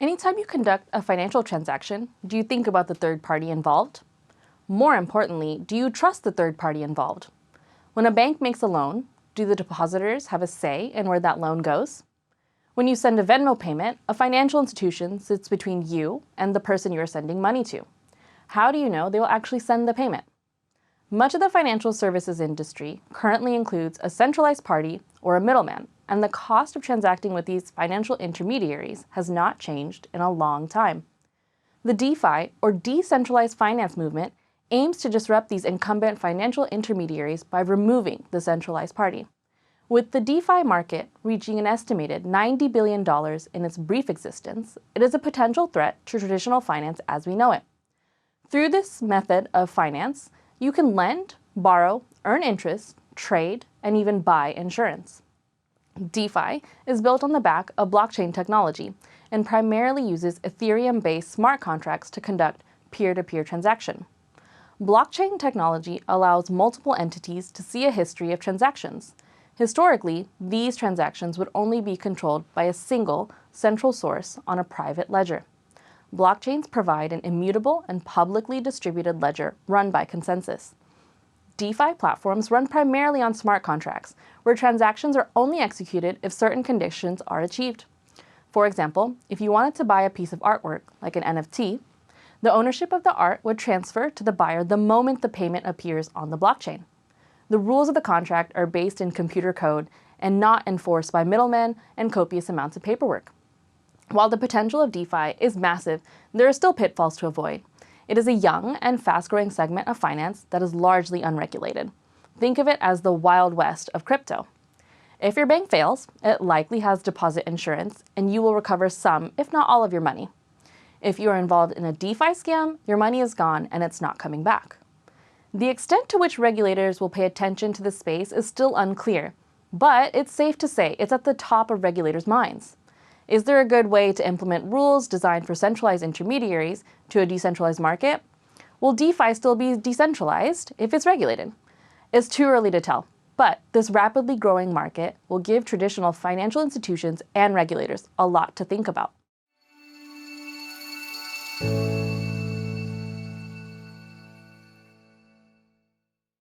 Anytime you conduct a financial transaction, do you think about the third party involved? More importantly, do you trust the third party involved? When a bank makes a loan, do the depositors have a say in where that loan goes? When you send a Venmo payment, a financial institution sits between you and the person you are sending money to. How do you know they will actually send the payment? Much of the financial services industry currently includes a centralized party or a middleman, and the cost of transacting with these financial intermediaries has not changed in a long time. The DeFi, or decentralized finance movement, aims to disrupt these incumbent financial intermediaries by removing the centralized party. With the DeFi market reaching an estimated $90 billion in its brief existence, it is a potential threat to traditional finance as we know it. Through this method of finance, you can lend, borrow, earn interest, trade, and even buy insurance. DeFi is built on the back of blockchain technology and primarily uses Ethereum-based smart contracts to conduct peer-to-peer transaction. Blockchain technology allows multiple entities to see a history of transactions. Historically, these transactions would only be controlled by a single central source on a private ledger. Blockchains provide an immutable and publicly distributed ledger run by consensus. DeFi platforms run primarily on smart contracts, where transactions are only executed if certain conditions are achieved. For example, if you wanted to buy a piece of artwork, like an NFT, the ownership of the art would transfer to the buyer the moment the payment appears on the blockchain. The rules of the contract are based in computer code and not enforced by middlemen and copious amounts of paperwork. While the potential of DeFi is massive, there are still pitfalls to avoid. It is a young and fast-growing segment of finance that is largely unregulated. Think of it as the Wild West of crypto. If your bank fails, it likely has deposit insurance, and you will recover some, if not all, of your money. If you are involved in a DeFi scam, your money is gone and it's not coming back. The extent to which regulators will pay attention to this space is still unclear, but it's safe to say it's at the top of regulators' minds. Is there a good way to implement rules designed for centralized intermediaries to a decentralized market? Will DeFi still be decentralized if it's regulated? It's too early to tell, but this rapidly growing market will give traditional financial institutions and regulators a lot to think about.